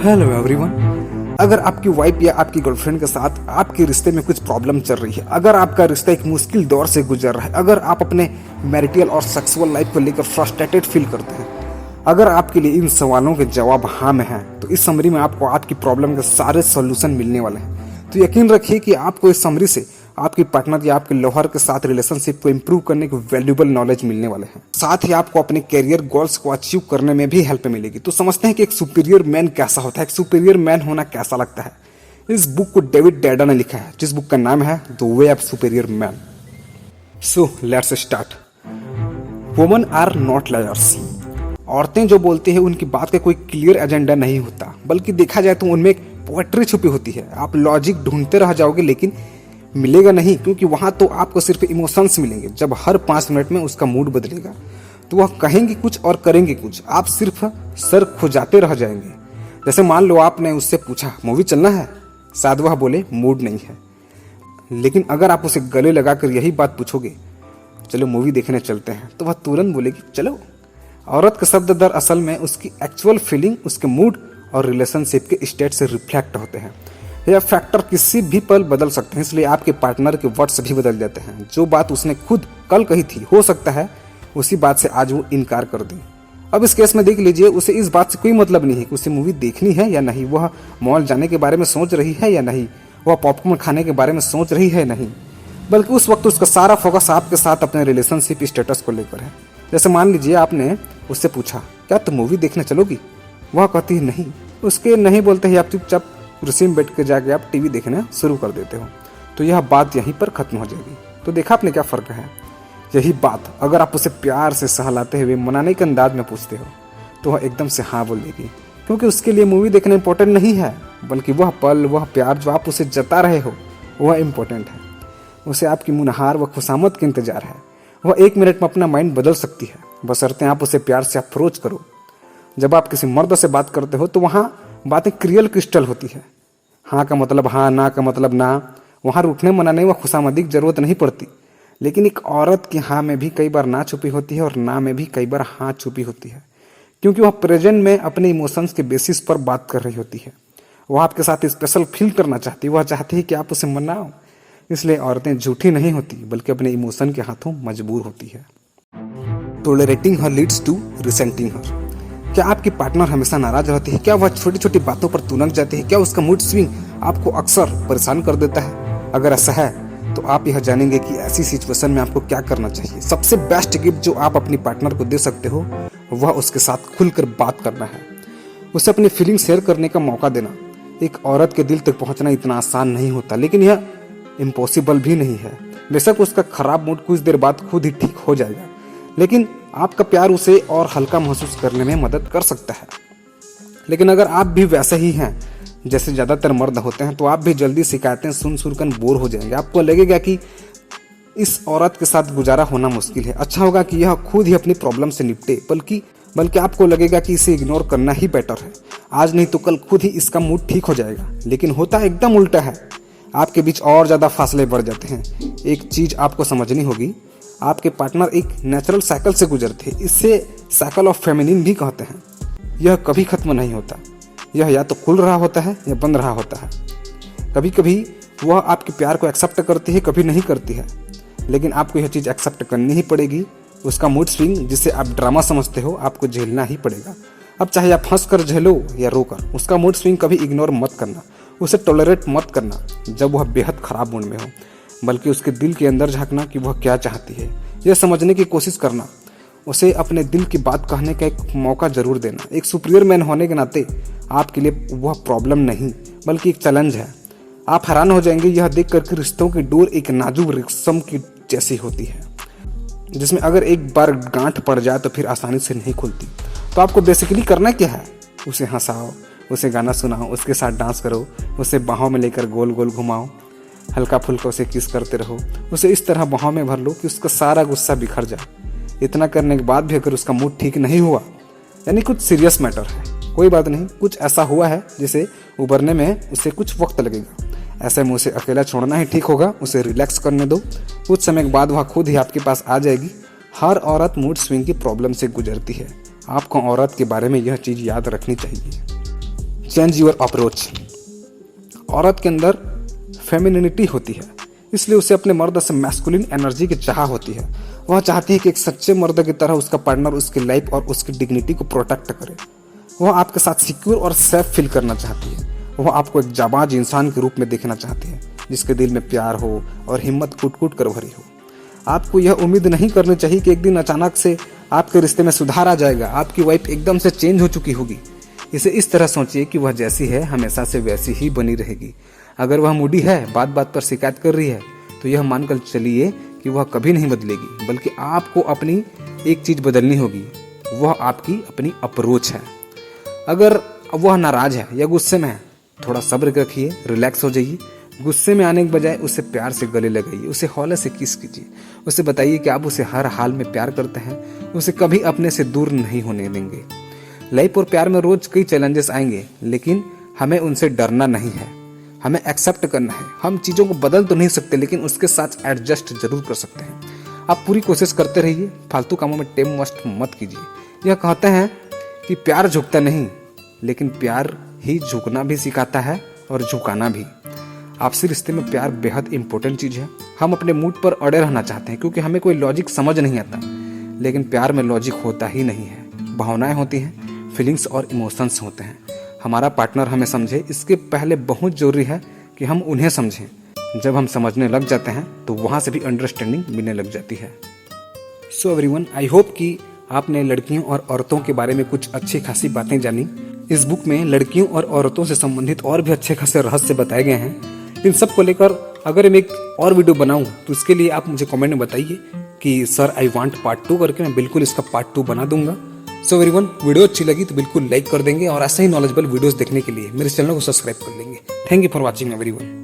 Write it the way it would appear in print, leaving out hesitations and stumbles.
Hello everyone. अगर आपकी wife या आपकी गर्लफ्रेंड के साथ आपके रिश्ते में कुछ प्रॉब्लम चल रही है, अगर आपका रिश्ता एक मुश्किल दौर से गुजर रहा है, अगर आप अपने मैरिटल और सेक्सुअल लाइफ को लेकर फ्रस्ट्रेटेड फील करते हैं, अगर आपके लिए इन सवालों के जवाब हाँ में हैं, तो इस समरी में आपको आपकी प्रॉब्लम के सारे सॉल्यूशन मिलने वाले हैं। तो यकीन रखिए कि आपको इस समरी से आपकी पार्टनर या आपके लवर के साथ रिलेशनशिप को इंप्रूव करने के वैल्यूएबल नॉलेज मिलने वाले हैं। साथ ही आपको अपने कैरियर गोल्स को अचीव करने में भी हेल्प मिलेगी। तो समझते हैं कि एक सुपीरियर मैन कैसा होता है, एक सुपीरियर मैन होना कैसा लगता है। इस बुक को डेविड डेडा ने लिखा है, जिस बुक का नाम है the way of superior man. So let's start. Women are not liars. औरतें जो बोलती हैं उनकी बात का कोई क्लियर एजेंडा नहीं होता, बल्कि देखा जाए तो उनमें एक पोएट्री छुपी होती है। आप लॉजिक ढूंढते रह जाओगे लेकिन मिलेगा नहीं, क्योंकि वहां तो आपको सिर्फ इमोशंस मिलेंगे। जब हर 5 मिनट में उसका मूड बदलेगा तो वह कहेंगे कुछ और करेंगे कुछ, आप सिर्फ सर खुजाते रह जाएंगे। जैसे मान लो आपने उससे पूछा मूवी चलना है, शायद वह बोले मूड नहीं है। लेकिन अगर आप उसे गले लगाकर यही बात पूछोगे चलो मूवी देखने चलते हैं, तो वह तुरंत बोलेगी चलो। औरत के शब्द दरअसल में उसकी एक्चुअल फीलिंग, उसके मूड और रिलेशनशिप के स्टेट से रिफ्लेक्ट होते हैं। यह फैक्टर किसी भी पल बदल सकते हैं, इसलिए आपके पार्टनर के वर्ड्स भी बदल जाते हैं। जो बात उसने खुद कल कही थी, हो सकता है उसी बात से आज वो इनकार कर दे। अब इस केस में देख लीजिए, उसे इस बात से कोई मतलब नहीं है कि उसे मूवी देखनी है या नहीं, वह मॉल जाने के बारे में सोच रही है या नहीं, वह पॉपकॉर्न खाने के बारे में सोच रही है नहीं, बल्कि उस वक्त उसका सारा फोकस आपके साथ अपने रिलेशनशिप स्टेटस को लेकर है। जैसे मान लीजिए आपने उससे पूछा क्या तुम मूवी देखने चलोगी, वह कहती है नहीं। उसके नहीं बोलते ही आप चुपचाप कुर्सी में बैठ के जाके आप टीवी देखना शुरू कर देते हो, तो यह बात यहीं पर खत्म हो जाएगी। तो देखा आपने क्या फ़र्क है। यही बात अगर आप उसे प्यार से सहलाते हुए मनाने के अंदाज में पूछते हो तो वह एकदम से हाँ बोल देगी, क्योंकि उसके लिए मूवी देखना इंपॉर्टेंट नहीं है, बल्कि वह पल, वह प्यार जो आप उसे जता रहे हो वह इम्पोर्टेंट है। उसे आपकी मुनहार व खुशामद का इंतजार है। वह 1 मिनट में अपना माइंड बदल सकती है, बशर्ते आप उसे प्यार से अप्रोच करो। जब आप किसी मर्द से बात करते हो तो वहाँ बातें क्रियल क्रिस्टल होती है। हाँ का मतलब हाँ, ना का मतलब ना। वहाँ रूठने मनाने व खुशामदी की जरूरत नहीं पड़ती। लेकिन एक औरत की हाँ में भी कई बार ना छुपी होती है और ना में भी कई बार हाँ छुपी होती है, क्योंकि वह प्रेजेंट में अपने इमोशंस के बेसिस पर बात कर रही होती है। वह आपके साथ स्पेशल फील करना चाहती है, वह चाहती है कि आप उसे मनाओ। इसलिए औरतें झूठी नहीं होती, बल्कि अपने इमोशन के हाथों मजबूर होती है। टॉलरेटिंग हर लीड्स टू रिसेंटिंग हर। क्या आपकी पार्टनर हमेशा नाराज रहती है? क्या वह छोटी छोटी बातों पर तुनक जाती है? क्या उसका मूड स्विंग आपको अक्सर परेशान कर देता है? अगर ऐसा है तो आप यह जानेंगे कि ऐसी सिचुएशन में आपको क्या करना चाहिए। सबसे बेस्ट गिफ्ट जो आप अपनी पार्टनर को दे सकते हो वह उसके साथ खुलकर बात करना है, उसे अपनी फीलिंग शेयर करने का मौका देना। एक औरत के दिल तक पहुंचना इतना आसान नहीं होता, लेकिन यह इम्पॉसिबल भी नहीं है। बेशक उसका खराब मूड कुछ देर बाद खुद ही ठीक हो जाएगा, लेकिन आपका प्यार उसे और हल्का महसूस करने में मदद कर सकता है। लेकिन अगर आप भी वैसे ही हैं जैसे ज़्यादातर मर्द होते हैं, तो आप भी जल्दी शिकायतें सुन कर बोर हो जाएंगे। आपको लगेगा कि इस औरत के साथ गुजारा होना मुश्किल है, अच्छा होगा कि यह खुद ही अपनी प्रॉब्लम से निपटे। बल्कि आपको लगेगा कि इसे इग्नोर करना ही बेटर है। आज नहीं तो कल खुद ही इसका मूड ठीक हो जाएगा। लेकिन होता एकदम उल्टा है, आपके बीच और ज़्यादा फासले बढ़ जाते हैं। एक चीज़ आपको समझनी होगी, आपके पार्टनर एक नेचुरल साइकिल से गुजरते हैं। इसे साइकिल ऑफ फेमिनिन भी कहते हैं। यह कभी खत्म नहीं होता, यह या तो खुल रहा होता है या बंद रहा होता है। कभी कभी वह आपके प्यार को एक्सेप्ट करती है, कभी नहीं करती है, लेकिन आपको यह चीज़ एक्सेप्ट करनी ही पड़ेगी। उसका मूड स्विंग जिसे आप ड्रामा समझते हो आपको झेलना ही पड़ेगा। अब चाहे आप हंस कर झेलो या रोकर, उसका मूड स्विंग कभी इग्नोर मत करना, उसे टॉलरेट मत करना जब वह बेहद खराब मूड में हो, बल्कि उसके दिल के अंदर झांकना कि वह क्या चाहती है, यह समझने की कोशिश करना। उसे अपने दिल की बात कहने का एक मौका जरूर देना। एक सुपीरियर मैन होने के नाते आपके लिए वह प्रॉब्लम नहीं बल्कि एक चैलेंज है। आप हैरान हो जाएंगे यह देख कर कि रिश्तों की डोर एक नाजुक रेशम की जैसी होती है, जिसमें अगर एक बार गांठ पड़ जाए तो फिर आसानी से नहीं खुलती। तो आपको बेसिकली करना क्या है, उसे हंसाओ, उसे गाना सुनाओ, उसके साथ डांस करो, उसे बाहों में लेकर गोल गोल घुमाओ, हल्का फुल्का उसे किस करते रहो, उसे इस तरह बाहों में भर लो कि उसका सारा गुस्सा बिखर जाए। इतना करने के बाद भी अगर उसका मूड ठीक नहीं हुआ, यानी कुछ सीरियस मैटर है, कोई बात नहीं, कुछ ऐसा हुआ है जिसे उबरने में उसे कुछ वक्त लगेगा, ऐसे में उसे अकेला छोड़ना ही ठीक होगा। उसे रिलैक्स करने दो, कुछ समय के बाद वह खुद ही आपके पास आ जाएगी। हर औरत मूड स्विंग की प्रॉब्लम से गुजरती है, आपको औरत के बारे में यह चीज़ याद रखनी चाहिए। Change your approach. औरत के अंदर फेमिनिटी होती है, इसलिए उसे अपने मर्द से मैस्कुलिन एनर्जी की चाह होती है। वह चाहती है कि एक सच्चे मर्द की तरह उसका पार्टनर उसकी लाइफ और उसकी डिग्निटी को प्रोटेक्ट करे। वह आपके साथ सिक्योर और सेफ फील करना चाहती है। वह आपको एक जाबाज इंसान के रूप में देखना चाहती है, जिसके दिल में प्यार हो और हिम्मत कूट कूट कर भरी हो। आपको यह उम्मीद नहीं करनी चाहिए कि एक दिन अचानक से आपके रिश्ते में सुधार आ जाएगा, आपकी वाइफ एकदम से चेंज हो चुकी होगी। इसे इस तरह सोचिए कि वह जैसी है हमेशा से वैसी ही बनी रहेगी। अगर वह मूडी है, बात बात पर शिकायत कर रही है, तो यह मानकर चलिए कि वह कभी नहीं बदलेगी, बल्कि आपको अपनी एक चीज़ बदलनी होगी, वह आपकी अपनी अप्रोच है। अगर वह नाराज है या गुस्से में है, थोड़ा सब्र रखिए, रिलैक्स हो जाइए। गुस्से में आने के बजाय उसे प्यार से गले लगाइए, उसे हौले से किस कीजिए, उसे बताइए कि आप उसे हर हाल में प्यार करते हैं, उसे कभी अपने से दूर नहीं होने देंगे। लाइफ और प्यार में रोज कई चैलेंजेस आएंगे, लेकिन हमें उनसे डरना नहीं है, हमें एक्सेप्ट करना है। हम चीज़ों को बदल तो नहीं सकते, लेकिन उसके साथ एडजस्ट जरूर कर सकते हैं। आप पूरी कोशिश करते रहिए, फालतू कामों में टाइम वेस्ट मत कीजिए। यह कहते हैं कि प्यार झुकता नहीं, लेकिन प्यार ही झुकना भी सिखाता है और झुकाना भी। आपसी रिश्ते में प्यार बेहद इंपॉर्टेंट चीज़ है। हम अपने मूड पर अड़े रहना चाहते हैं क्योंकि हमें कोई लॉजिक समझ नहीं आता, लेकिन प्यार में लॉजिक होता ही नहीं है। भावनाएं होती हैं, फीलिंग्स और इमोशंस होते हैं। हमारा पार्टनर हमें समझे, इसके पहले बहुत जरूरी है कि हम उन्हें समझें। जब हम समझने लग जाते हैं तो वहाँ से भी अंडरस्टैंडिंग मिलने लग जाती है। सो एवरीवन, आई होप कि आपने लड़कियों और औरतों के बारे में कुछ अच्छी खासी बातें जानी। इस बुक में लड़कियों और औरतों से संबंधित और भी अच्छे खासे रहस्य बताए गए हैं। इन सब को लेकर अगर मैं एक और वीडियो बनाऊं तो इसके लिए आप मुझे कमेंट में बताइए कि सर आई वांट पार्ट 2 करके, मैं बिल्कुल इसका पार्ट 2 बना दूंगा। सो एवरीवन, वीडियो अच्छी लगी तो बिल्कुल लाइक कर देंगे और ऐसे ही नॉलेजेबल वीडियोस देखने के लिए मेरे चैनल को सब्सक्राइब कर लेंगे। Thank you for watching everyone.